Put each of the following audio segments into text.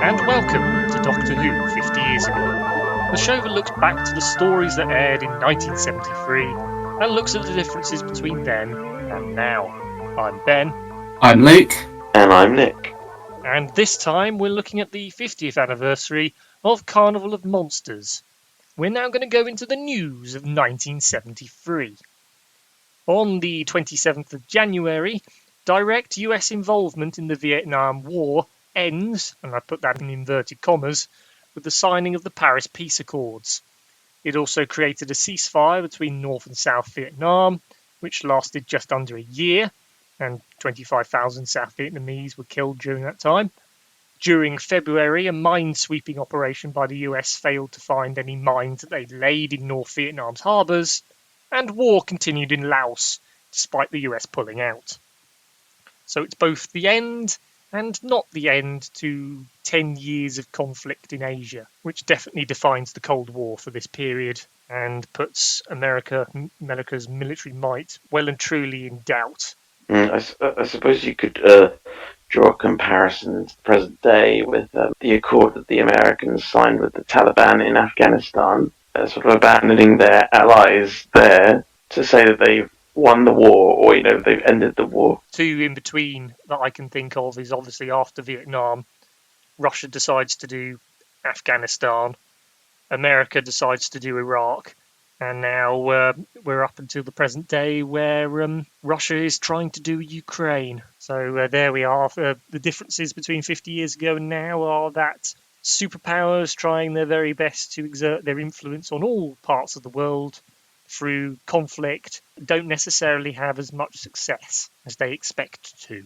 and welcome to Doctor Who 50 Years Ago, the show that looks back to the stories that aired in 1973 and looks at the differences between then and now. I'm Ben. I'm Luke. And I'm Nick. And this time we're looking at the 50th anniversary of Carnival of Monsters. We're now going to go into the news of 1973. On the 27th of January, direct US involvement in the Vietnam War ends, and I put that in inverted commas, with the signing of the Paris Peace Accords. It also created a ceasefire between North and South Vietnam, which lasted just under a year, and 25,000 South Vietnamese were killed during that time. During February, a mine-sweeping operation by the US failed to find any mines that they'd laid in North Vietnam's harbours, and war continued in Laos, despite the US pulling out. So it's both the end and not the end to 10 years of conflict in Asia, which definitely defines the Cold War for this period and puts America's military might well and truly in doubt. I suppose you could draw a comparison to the present day with the accord that the Americans signed with the Taliban in Afghanistan, sort of abandoning their allies there to say that they've won the war, or they've ended the war. Two in between that I can think of is obviously after Vietnam, Russia decides to do Afghanistan, America decides to do Iraq, and now we're up until the present day where Russia is trying to do Ukraine. So there we are. The differences between 50 years ago and now are that superpowers trying their very best to exert their influence on all parts of the world through conflict don't necessarily have as much success as they expect to.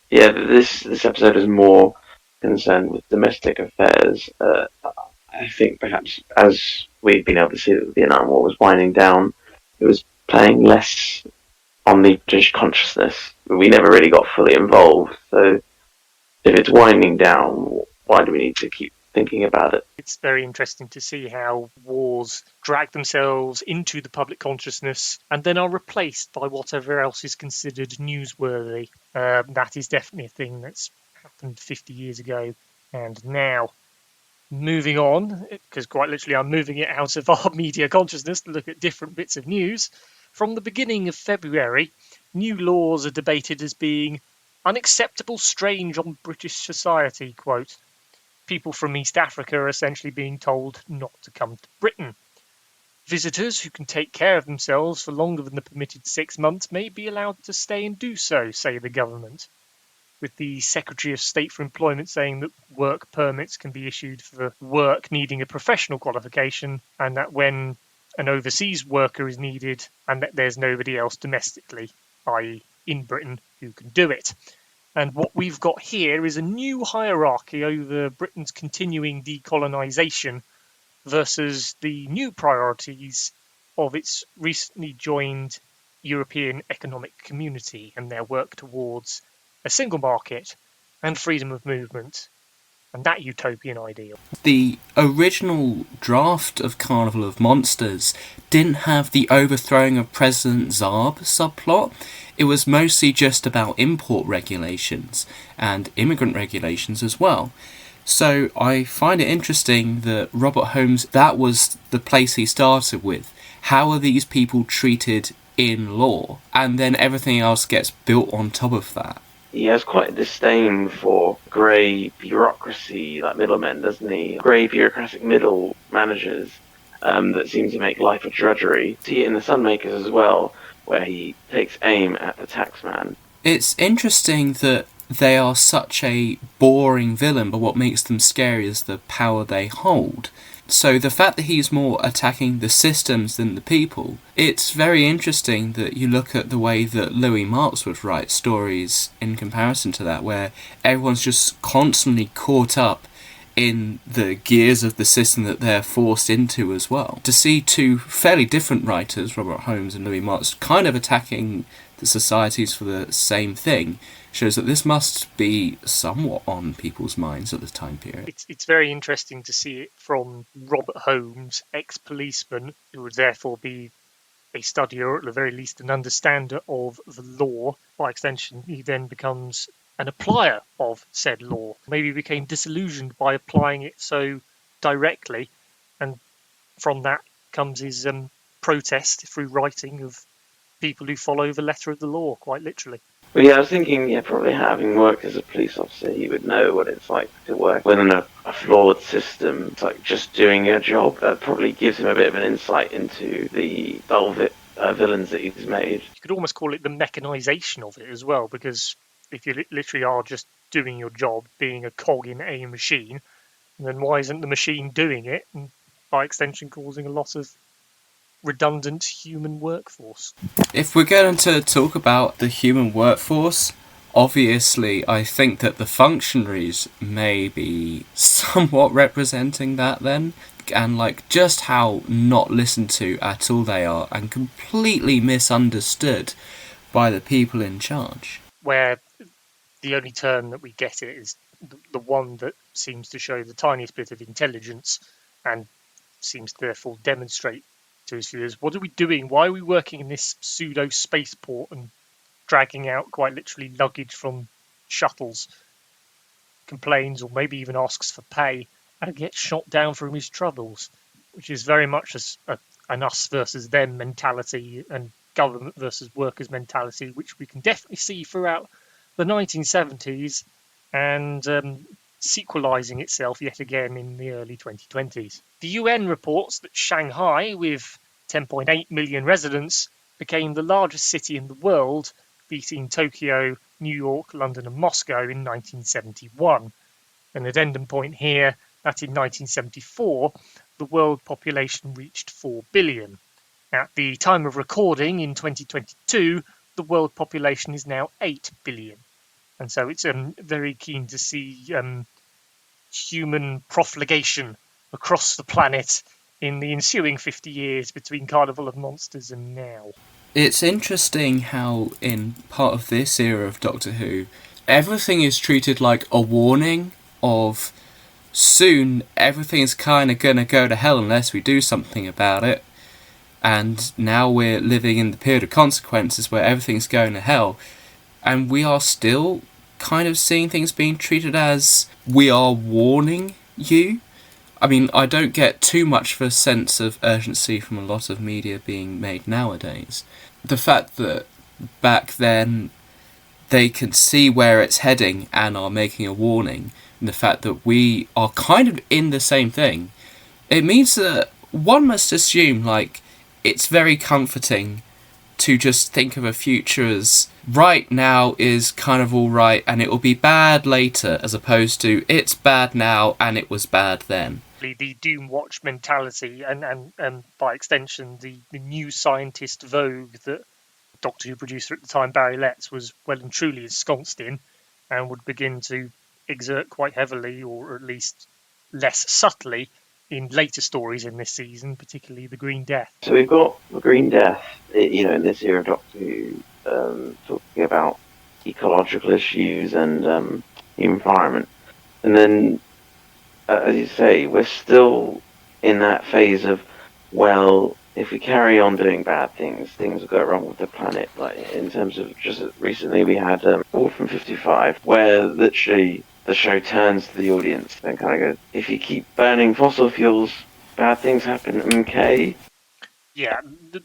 Yeah, this episode is more concerned with domestic affairs. I think perhaps as we've been able to see that the Vietnam War was winding down, it was playing less on the British consciousness. We never really got fully involved. So if it's winding down, why do we need to keep thinking about it? It's very interesting to see how wars drag themselves into the public consciousness and then are replaced by whatever else is considered newsworthy. That is definitely a thing that's happened 50 years ago and now. Moving on, because quite literally I'm moving it out of our media consciousness to look at different bits of news. From the beginning of February, new laws are debated as being unacceptable strange on British society, quote. People from East Africa are essentially being told not to come to Britain. Visitors who can take care of themselves for longer than the permitted 6 months may be allowed to stay and do so, say the government, with the Secretary of State for Employment saying that work permits can be issued for work needing a professional qualification, and that when an overseas worker is needed and that there's nobody else domestically, i.e. in Britain, who can do it. And what we've got here is a new hierarchy over Britain's continuing decolonisation versus the new priorities of its recently joined European Economic Community and their work towards a single market and freedom of movement, and that utopian ideal. The original draft of Carnival of Monsters didn't have the overthrowing of President Zarb subplot. It was mostly just about import regulations and immigrant regulations as well. So I find it interesting that Robert Holmes, that was the place he started with. How are these people treated in law? And then everything else gets built on top of that. He has quite a disdain for grey bureaucracy, like middlemen, doesn't he? Grey bureaucratic middle managers that seem to make life a drudgery. See it in the Sunmakers as well, where he takes aim at the taxman. It's interesting that they are such a boring villain, but what makes them scary is the power they hold. So the fact that he's more attacking the systems than the people, it's very interesting that you look at the way that Louis Marks would write stories in comparison to that, where everyone's just constantly caught up in the gears of the system that they're forced into as well. To see two fairly different writers, Robert Holmes and Louis Marks, kind of attacking the societies for the same thing, shows that this must be somewhat on people's minds at the time period. It's very interesting to see it from Robert Holmes, ex-policeman, who would therefore be a studier, or at the very least an understander of the law. By extension, he then becomes an applier of said law. Maybe became disillusioned by applying it so directly, and from that comes his protest through writing of people who follow the letter of the law, quite literally. Well, yeah, I was thinking, probably having worked as a police officer, he would know what it's like to work within a flawed system. It's like just doing your job. That probably gives him a bit of an insight into the villains that he's made. You could almost call it the mechanization of it as well, because if you literally are just doing your job, being a cog in a machine, then why isn't the machine doing it, and by extension causing a lot of redundant human workforce? If we're going to talk about the human workforce, obviously I think that the functionaries may be somewhat representing that then, and like just how not listened to at all they are, and completely misunderstood by the people in charge. Where the only term that we get it is the one that seems to show the tiniest bit of intelligence and seems to therefore demonstrate to his viewers, what are we doing? Why are we working in this pseudo spaceport and dragging out quite literally luggage from shuttles? Complains or maybe even asks for pay and gets shot down from his troubles, which is very much an us versus them mentality and government versus workers mentality, which we can definitely see throughout the 1970s and sequelizing itself yet again in the early 2020s. The UN reports that Shanghai, with 10.8 million residents, became the largest city in the world, beating Tokyo, New York, London and Moscow in 1971. An addendum point here that in 1974 the world population reached 4 billion. At the time of recording in 2022, the world population is now 8 billion. And so it's very keen to see human profligation across the planet in the ensuing 50 years between Carnival of Monsters and now. It's interesting how in part of this era of Doctor Who, everything is treated like a warning of soon everything's kind of going to go to hell unless we do something about it. And now we're living in the period of consequences where everything's going to hell. And we are still kind of seeing things being treated as we are warning you. I mean, I don't get too much of a sense of urgency from a lot of media being made nowadays. The fact that back then they can see where it's heading and are making a warning, and the fact that we are kind of in the same thing, it means that one must assume, like, it's very comforting to just think of a future as right now is kind of alright and it will be bad later, as opposed to it's bad now and it was bad then. The Doom Watch mentality and by extension the new scientist vogue that Doctor Who producer at the time, Barry Letts, was well and truly ensconced in and would begin to exert quite heavily, or at least less subtly, in later stories in this season, particularly the Green Death. So we've got the Green Death, in this era of Doctor Who, talking about ecological issues and the environment. And then, as you say, we're still in that phase of, well, if we carry on doing bad things, things will go wrong with the planet. Like, in terms of just recently we had Orphan 55, where literally the show turns to the audience and kind of goes, if you keep burning fossil fuels, bad things happen, okay? Yeah,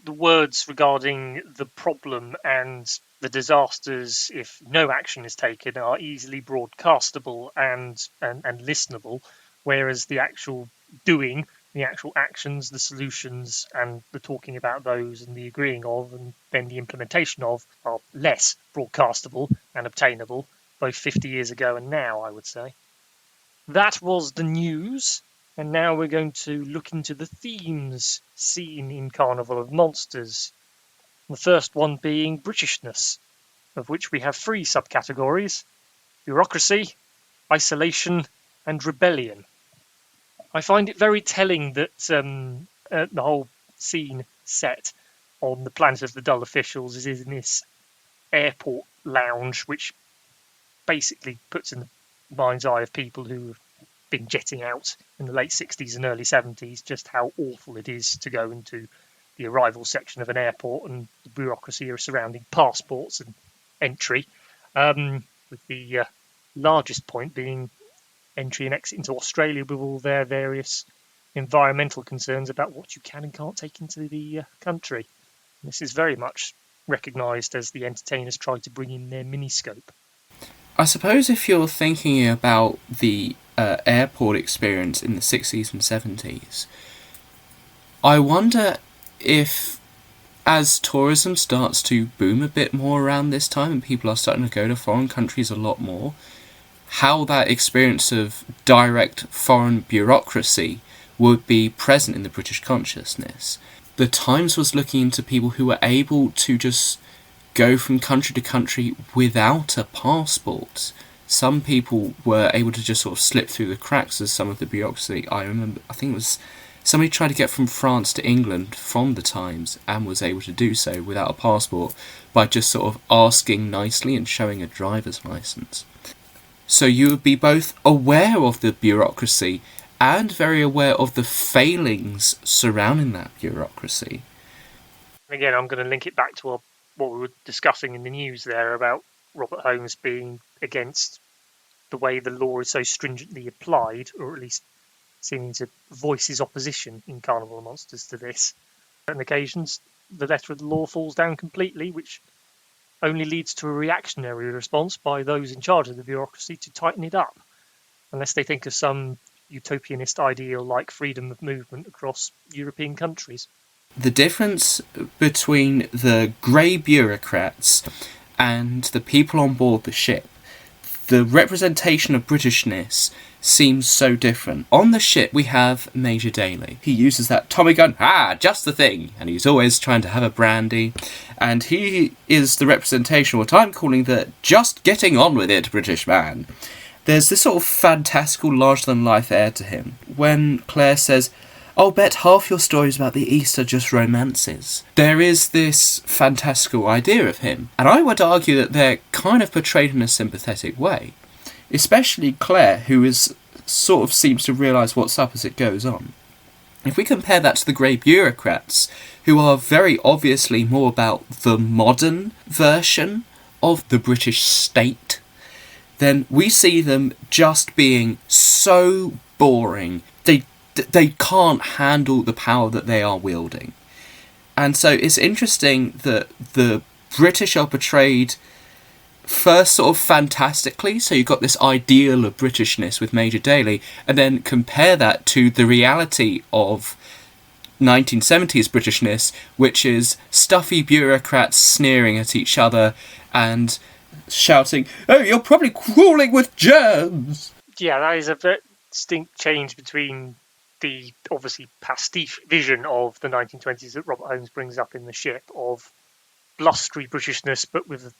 the words regarding the problem and the disasters, if no action is taken, are easily broadcastable and listenable, whereas the actual doing, the actual actions, the solutions, and the talking about those and the agreeing of, and then the implementation of, are less broadcastable and obtainable, both 50 years ago and now, I would say. That was the news. And now we're going to look into the themes seen in Carnival of Monsters. The first one being Britishness, of which we have 3 subcategories: bureaucracy, isolation, and rebellion. I find it very telling that the whole scene set on the planet of the Dull Officials is in this airport lounge, which basically puts in the mind's eye of people who have been jetting out in the late 60s and early 70s just how awful it is to go into the arrival section of an airport and the bureaucracy surrounding passports and entry. with the largest point being entry and exit into Australia with all their various environmental concerns about what you can and can't take into the country. This is very much recognised as the entertainers try to bring in their miniscope. I suppose if you're thinking about the airport experience in the 60s and 70s, I wonder if, as tourism starts to boom a bit more around this time and people are starting to go to foreign countries a lot more, how that experience of direct foreign bureaucracy would be present in the British consciousness. The Times was looking into people who were able to just go from country to country without a passport. Some people were able to just sort of slip through the cracks as some of the bureaucracy. I think it was somebody tried to get from France to England from the Times and was able to do so without a passport by just sort of asking nicely and showing a driver's license. So you would be both aware of the bureaucracy and very aware of the failings surrounding that bureaucracy. Again, I'm going to link it back to what we were discussing in the news there about Robert Holmes being against the way the law is so stringently applied, or at least seeming to voice his opposition in Carnival of Monsters to this. On occasions, the letter of the law falls down completely, which only leads to a reactionary response by those in charge of the bureaucracy to tighten it up, unless they think of some utopianist ideal like freedom of movement across European countries. The difference between the grey bureaucrats and the people on board the ship, the representation of Britishness seems so different. On the ship we have Major Daly. He uses that Tommy gun, just the thing, and he's always trying to have a brandy, and he is the representation of what I'm calling the just getting on with it British man. There's this sort of fantastical larger-than-life air to him. When Claire says, "I'll bet half your stories about the East are just romances," there is this fantastical idea of him, and I would argue that they're kind of portrayed in a sympathetic way. Especially Claire, who sort of seems to realise what's up as it goes on. If we compare that to the grey bureaucrats, who are very obviously more about the modern version of the British state, then we see them just being so boring. They can't handle the power that they are wielding. And so it's interesting that the British are portrayed first sort of fantastically, so you've got this ideal of Britishness with Major Daly, and then compare that to the reality of 1970s Britishness, which is stuffy bureaucrats sneering at each other and shouting, "Oh, you're probably crawling with germs!" Yeah, that is a very distinct change between the obviously pastiche vision of the 1920s that Robert Holmes brings up in The Ship, of blustery Britishness but with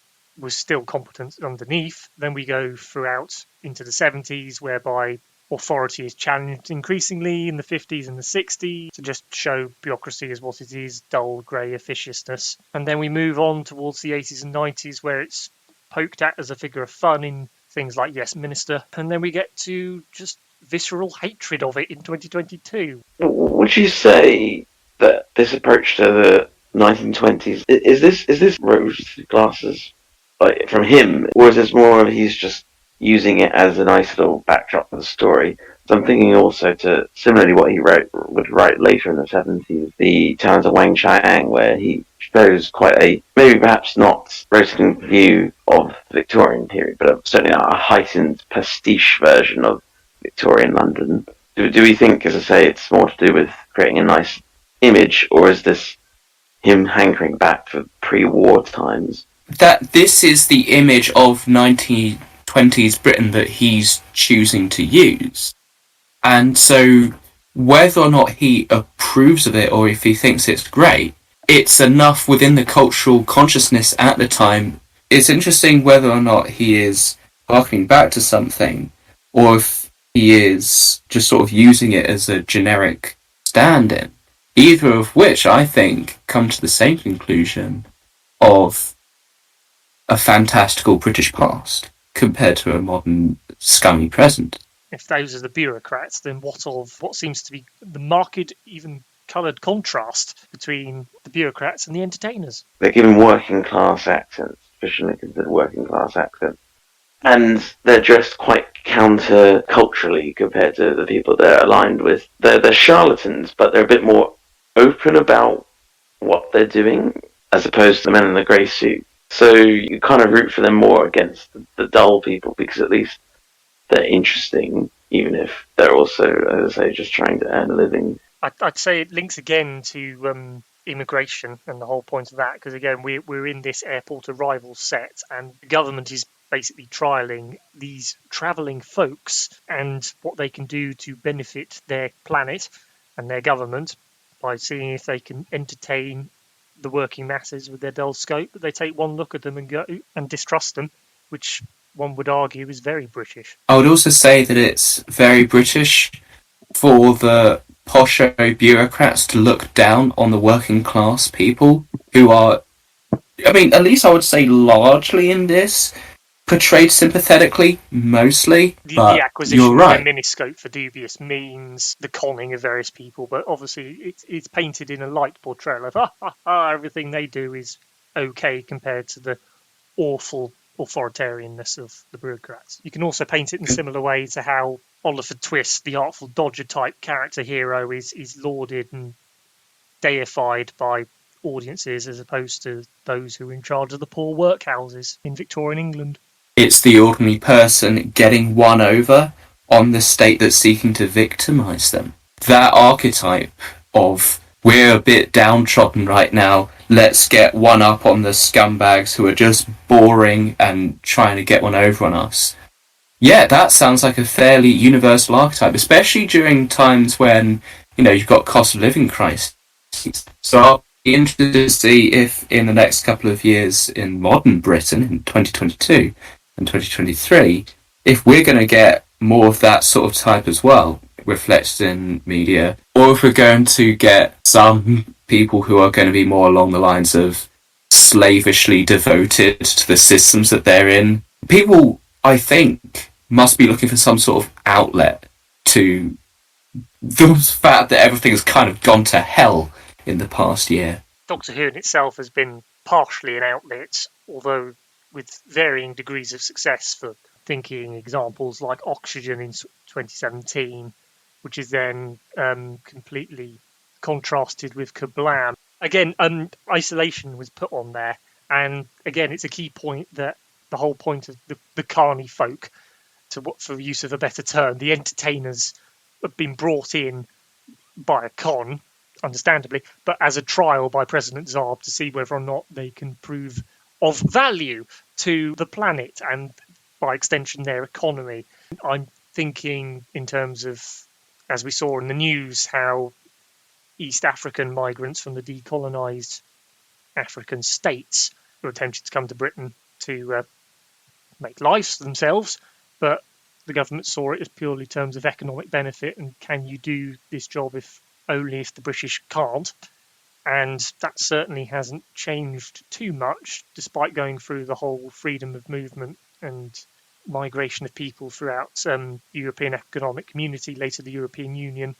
still competence underneath. Then we go throughout into the 70s, whereby authority is challenged increasingly in the 50s and the 60s to just show bureaucracy as what it is, dull, grey officiousness. And then we move on towards the 80s and 90s, where it's poked at as a figure of fun in things like Yes Minister. And then we get to just visceral hatred of it in 2022. Would you say that this approach to the 1920s is this rose glasses like from him, or is this more of he's just using it as a nice little backdrop for the story? So I'm thinking also to similarly what he would write later in the 70s, the Talents of Wang Chiang, where he shows quite a, maybe perhaps not rose-tinted view of the Victorian period, but certainly a heightened pastiche version of Victorian London. Do we think, as I say, it's more to do with creating a nice image, or is this him hankering back for pre-war times? That this is the image of 1920s Britain that he's choosing to use. And so whether or not he approves of it or if he thinks it's great, it's enough within the cultural consciousness at the time. It's interesting whether or not he is harking back to something, or if he is just sort of using it as a generic stand-in. Either of which, I think, come to the same conclusion of a fantastical British past compared to a modern scummy present. If those are the bureaucrats, then what of what seems to be the marked, even coloured contrast between the bureaucrats and the entertainers? They're given working class accents, traditionally considered working class accents. and they're dressed quite counter-culturally compared to the people they're aligned with. They're charlatans, but they're a bit more open about what they're doing, as opposed to the men in the grey suit. So you kind of root for them more against the dull people, because at least they're interesting, even if they're also, as I say, just trying to earn a living. I'd say it links again to immigration and the whole point of that, because again we're in this airport arrival set, and the government is basically trialing these travelling folks and what they can do to benefit their planet and their government by seeing if they can entertain the working masses with their dull scope. But they take one look at them and go and distrust them, which one would argue is very British. I would also say that it's very British for the posho bureaucrats to look down on the working class people who are, I mean, at least I would say largely in this, portrayed sympathetically, mostly. The acquisition you're of right. their miniscope for dubious means, the conning of various people, but obviously it's painted in a light portrayal of everything they do is okay compared to the awful authoritarianness of the bureaucrats. You can also paint it in a similar way to how Oliver Twist, the Artful Dodger type character hero, is lauded and deified by audiences as opposed to those who are in charge of the poor workhouses in Victorian England. It's the ordinary person getting one over on the state that's seeking to victimise them. That archetype of, we're a bit downtrodden right now, let's get one up on the scumbags who are just boring and trying to get one over on us. Yeah, that sounds like a fairly universal archetype, especially during times when, you've got cost of living crises. So I'll be interested to see if in the next couple of years in modern Britain, in 2022 and 2023, if we're going to get more of that sort of type as well, reflected in media, or if we're going to get some people who are going to be more along the lines of slavishly devoted to the systems that they're in. People, I think, must be looking for some sort of outlet to the fact that everything has kind of gone to hell in the past year. Doctor Who in itself has been partially an outlet, although with varying degrees of success, for thinking examples like Oxygen in 2017, which is then completely contrasted with Kablam. Again, isolation was put on there, and again, it's a key point that the whole point of the carny folk, for use of a better term, the entertainers have been brought in by a con, understandably, but as a trial by President Zarb to see whether or not they can prove of value to the planet and, by extension, their economy. I'm thinking in terms of, as we saw in the news, how East African migrants from the decolonised African states were attempting to come to Britain to make lives for themselves, but the government saw it as purely terms of economic benefit, and can you do this job if the British can't? And that certainly hasn't changed too much, despite going through the whole freedom of movement and migration of people throughout European Economic Community, later the European Union,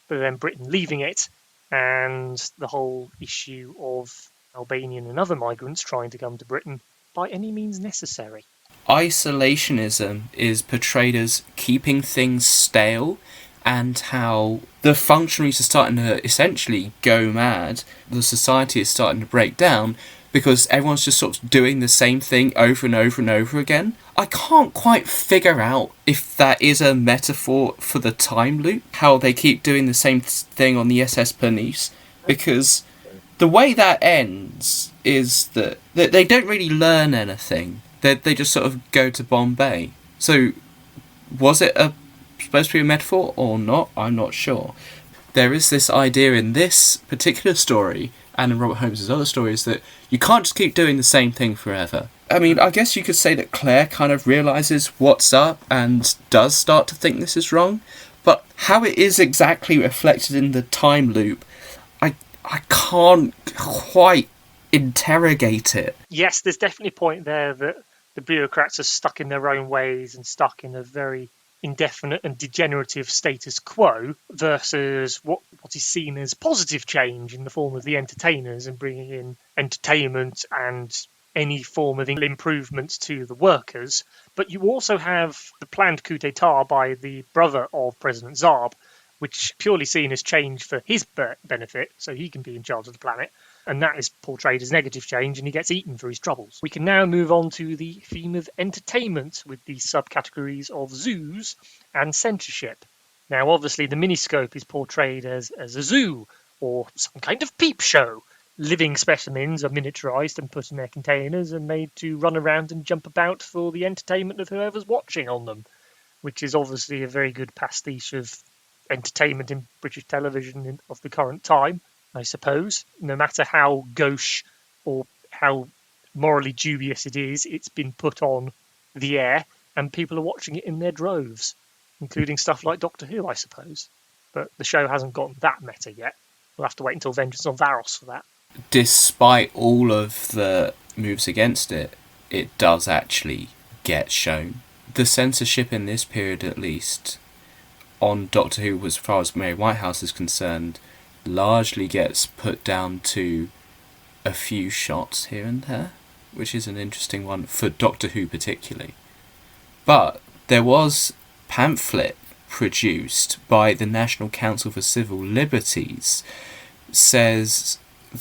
but then Britain leaving it, and the whole issue of Albanian and other migrants trying to come to Britain by any means necessary. Isolationism is portrayed as keeping things stale, and how the functionaries are starting to essentially go mad. The society is starting to break down because everyone's just sort of doing the same thing over and over and over again. I can't quite figure out if that is a metaphor for the time loop, how they keep doing the same thing on the SS Pernice, because the way that ends is that they don't really learn anything. They just sort of go to Bombay. So, was it supposed to be a metaphor or not? I'm not sure. There is this idea in this particular story, and in Robert Holmes' other stories, that you can't just keep doing the same thing forever. I mean, I guess you could say that Claire kind of realises what's up and does start to think this is wrong, but how it is exactly reflected in the time loop, I can't quite interrogate it. Yes, there's definitely a point there that the bureaucrats are stuck in their own ways and stuck in a very indefinite and degenerative status quo versus what is seen as positive change in the form of the entertainers and bringing in entertainment and any form of improvements to the workers. But you also have the planned coup d'etat by the brother of President Zarb, which purely seen as change for his benefit, so he can be in charge of the planet, and that is portrayed as negative change, and he gets eaten for his troubles. We can now move on to the theme of entertainment with the subcategories of zoos and censorship. Now, obviously, the miniscope is portrayed as a zoo or some kind of peep show. Living specimens are miniaturized and put in their containers and made to run around and jump about for the entertainment of whoever's watching on them, which is obviously a very good pastiche of entertainment in British television of the current time, I suppose. No matter how gauche or how morally dubious it is, it's been put on the air and people are watching it in their droves, including stuff like Doctor Who, I suppose. But the show hasn't gotten that meta yet. We'll have to wait until Vengeance on Varos for that. Despite all of the moves against it, it does actually get shown. The censorship in this period, at least, on Doctor Who, as far as Mary Whitehouse is concerned, largely gets put down to a few shots here and there, which is an interesting one for Doctor Who particularly. But there was a pamphlet produced by the National Council for Civil Liberties, says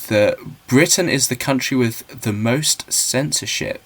that Britain is the country with the most censorship,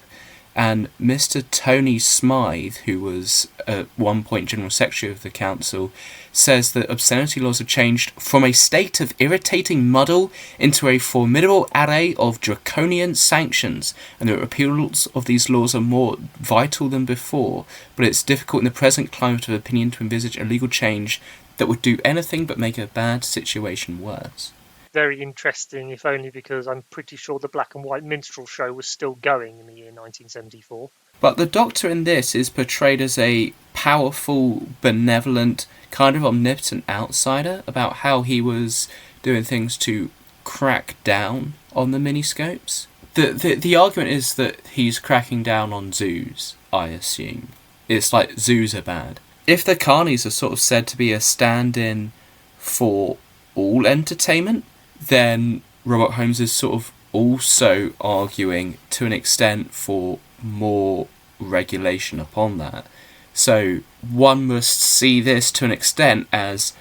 and Mr. Tony Smythe, who was at one point General Secretary of the Council, says that obscenity laws have changed from a state of irritating muddle into a formidable array of draconian sanctions, and the repeals of these laws are more vital than before, but it's difficult in the present climate of opinion to envisage a legal change that would do anything but make a bad situation worse. Very interesting, if only because I'm pretty sure the black and white minstrel show was still going in the year 1974. But the Doctor in this is portrayed as a powerful, benevolent, kind of omnipotent outsider about how he was doing things to crack down on the miniscopes. The argument is that he's cracking down on zoos, I assume. It's like zoos are bad. If the carnies are sort of said to be a stand-in for all entertainment, then Robert Holmes is sort of also arguing to an extent for more regulation upon that. So one must see this to an extent as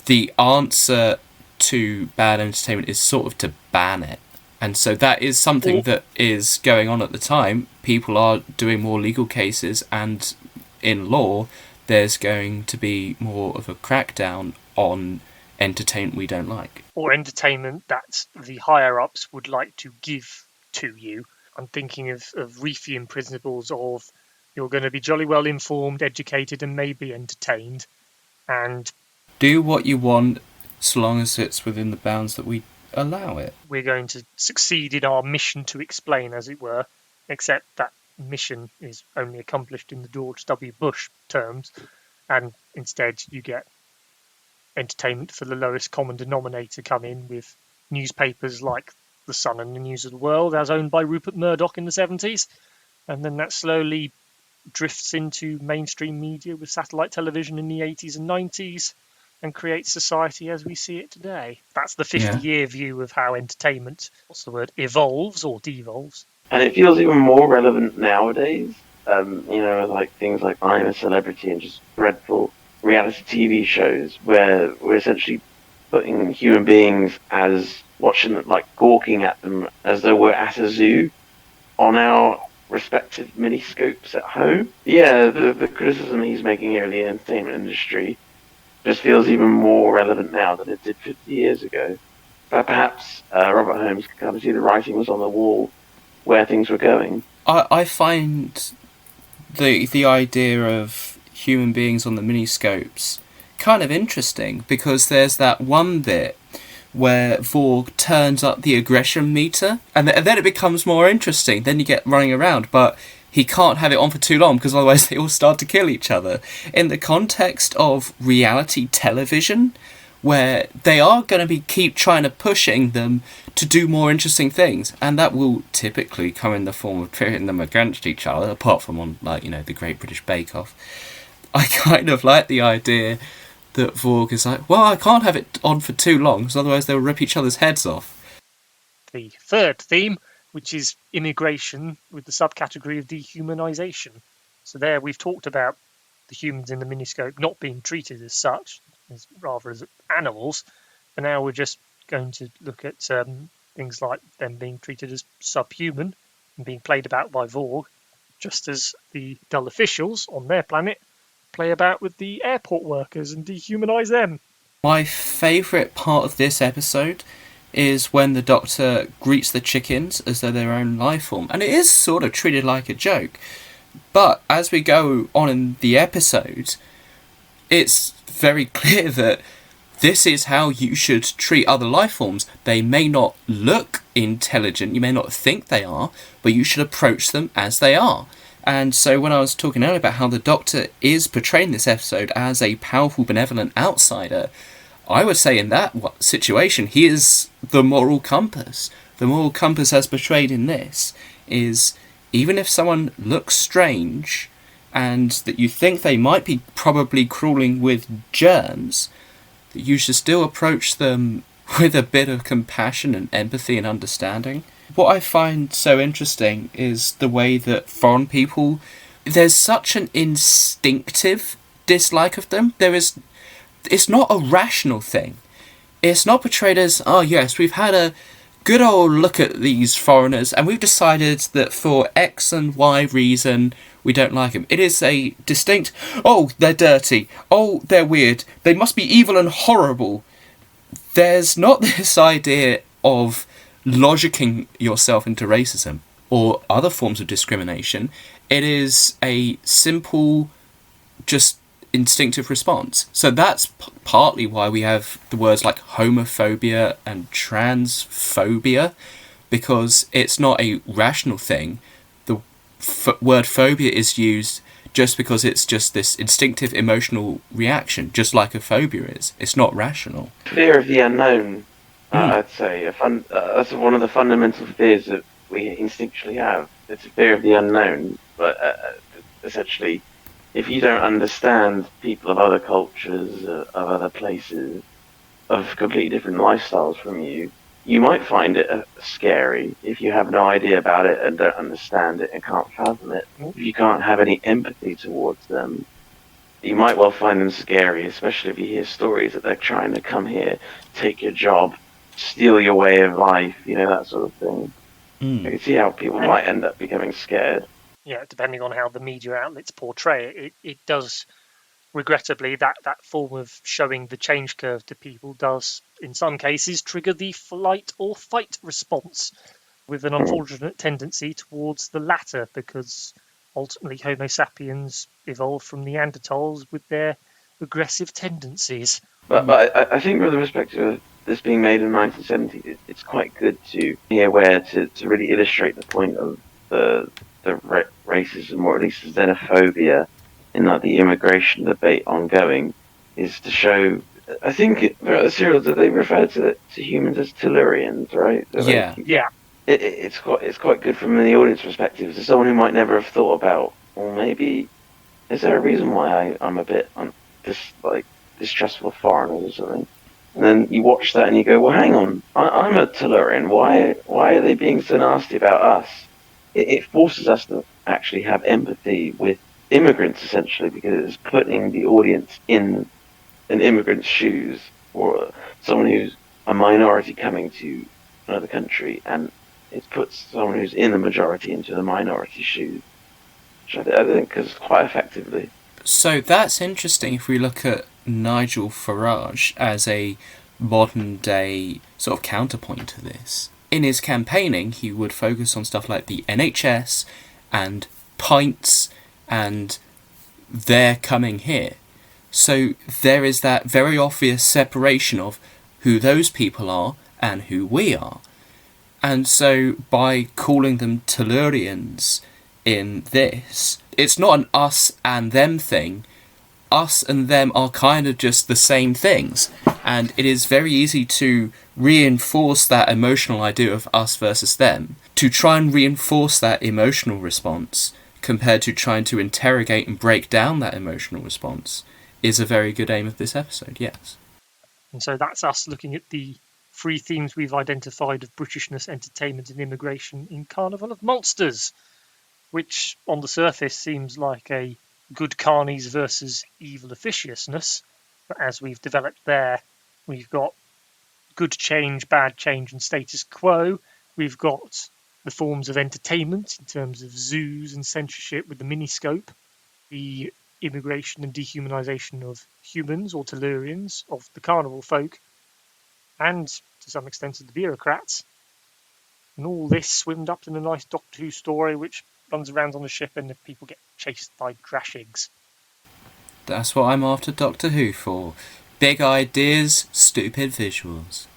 the answer to bad entertainment is sort of to ban it. And so that is something that is going on at the time. People are doing more legal cases, and in law there's going to be more of a crackdown on entertainment we don't like. Or entertainment that the higher-ups would like to give to you. I'm thinking of Reithian principles of you're going to be jolly well informed, educated, and maybe entertained. And do what you want so long as it's within the bounds that we allow it. We're going to succeed in our mission to explain, as it were, except that mission is only accomplished in the George W. Bush terms, and instead you get entertainment for the lowest common denominator come in with newspapers like The Sun and the News of the World, as owned by Rupert Murdoch in the 70s, and then that slowly drifts into mainstream media with satellite television in the 80s and 90s and creates society as we see it today. That's the 50-year view of how entertainment, evolves or devolves. And it feels even more relevant nowadays, like things like I'm a Celebrity and just dreadful reality TV shows where we're essentially putting human beings as watching them, like gawking at them as though we're at a zoo on our respective miniscopes at home. Yeah, the criticism he's making here of the entertainment industry just feels even more relevant now than it did 50 years ago. But perhaps Robert Holmes could kind of see the writing was on the wall where things were going. I find the idea of human beings on the miniscopes kind of interesting, because there's that one bit where Vorg turns up the aggression meter, and then it becomes more interesting. Then you get running around, but he can't have it on for too long because otherwise they all start to kill each other. In the context of reality television, where they are going to keep trying to pushing them to do more interesting things, and that will typically come in the form of pitting them against each other, apart from on the Great British Bake Off. I kind of like the idea that Vorg is like, well, I can't have it on for too long because otherwise they'll rip each other's heads off. The third theme, which is immigration with the subcategory of dehumanisation. So there we've talked about the humans in the miniscope not being treated as such, as rather as animals, and now we're just going to look at things like them being treated as subhuman and being played about by Vorg, just as the dull officials on their planet play about with the airport workers and dehumanise them. My favourite part of this episode is when the Doctor greets the chickens as though they're their own life form, and it is sort of treated like a joke. But as we go on in the episode, it's very clear that this is how you should treat other life forms. They may not look intelligent, you may not think they are, but you should approach them as they are. And so when I was talking earlier about how the Doctor is portraying this episode as a powerful, benevolent outsider, I would say in that situation, he is the moral compass. The moral compass as portrayed in this is, even if someone looks strange and that you think they might be probably crawling with germs, that you should still approach them with a bit of compassion and empathy and understanding. What I find so interesting is the way that foreign people, there's such an instinctive dislike of them. It's not a rational thing. It's not portrayed as, oh yes, we've had a good old look at these foreigners and we've decided that for X and Y reason we don't like them. It is a distinct, oh, they're dirty, oh, they're weird, they must be evil and horrible. There's not this idea of logicking yourself into racism or other forms of discrimination. It is a simple, just instinctive response. So that's partly why we have the words like homophobia and transphobia, because it's not a rational thing. The word phobia is used just because it's just this instinctive emotional reaction, just like a phobia is. It's not rational. Fear of the unknown, I'd say. That's one of the fundamental fears that we instinctually have. It's a fear of the unknown, but essentially, if you don't understand people of other cultures, of other places, of completely different lifestyles from you, you might find it scary if you have no idea about it and don't understand it and can't fathom it. If you can't have any empathy towards them, you might well find them scary, especially if you hear stories that they're trying to come here, take your job, steal your way of life, that sort of thing. You can see how people might end up becoming scared. Yeah, depending on how the media outlets portray it, it does, regrettably, that form of showing the change curve to people does, in some cases, trigger the flight or fight response, with an unfortunate tendency towards the latter, because ultimately Homo sapiens evolved from Neanderthals with their aggressive tendencies. But I think with respect to this being made in the 1970s, it's quite good to be aware to really illustrate the point of the racism, or at least the xenophobia, in the immigration debate ongoing, is to show. I think throughout the serial that they refer to humans as Tellurians, right? So yeah. It's quite good from the audience perspective. To someone who might never have thought about, well, maybe is there a reason why I'm a bit distrustful of foreigners or something? And then you watch that and you go, well, hang on, I'm a Tellurian. Why are they being so nasty about us? It forces us to actually have empathy with immigrants, essentially, because it's putting the audience in an immigrant's shoes, or someone who's a minority coming to another country, and it puts someone who's in the majority into the minority shoes, which I think is quite effectively. So that's interesting if we look at Nigel Farage as a modern day sort of counterpoint to this. In his campaigning, he would focus on stuff like the NHS and pints and they're coming here. So there is that very obvious separation of who those people are and who we are. And so by calling them Tellurians in this, it's not an us and them thing. Us and them are kind of just the same things, and it is very easy to reinforce that emotional idea of us versus them, to try and reinforce that emotional response compared to trying to interrogate and break down that emotional response is a very good aim of this episode, yes. And so that's us looking at the three themes we've identified of Britishness, entertainment and immigration in Carnival of Monsters. which on the surface seems like a good carnies versus evil officiousness. But as we've developed there, we've got good change, bad change, and status quo. We've got the forms of entertainment in terms of zoos and censorship with the miniscope, the immigration and dehumanization of humans or Tellurians, of the carnival folk, and to some extent of the bureaucrats. And all this swimmed up in a nice Doctor Who story which runs around on a ship and people get chased by Drashigs. That's what I'm after Doctor Who for. Big ideas, stupid visuals.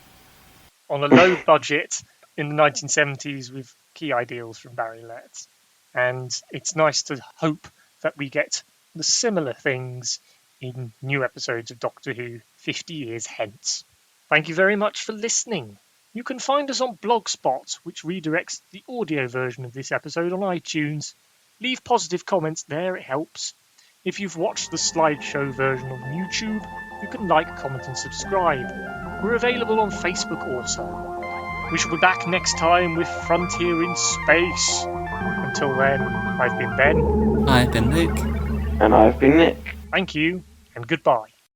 On a low budget in the 1970s with key ideals from Barry Letts. And it's nice to hope that we get the similar things in new episodes of Doctor Who 50 years hence. Thank you very much for listening. You can find us on Blogspot, which redirects the audio version of this episode on iTunes. Leave positive comments there, it helps. If you've watched the slideshow version on YouTube, you can like, comment and subscribe. We're available on Facebook also. We shall be back next time with Frontier in Space. Until then, I've been Ben. I've been Luke. And I've been Nick. Thank you, and goodbye.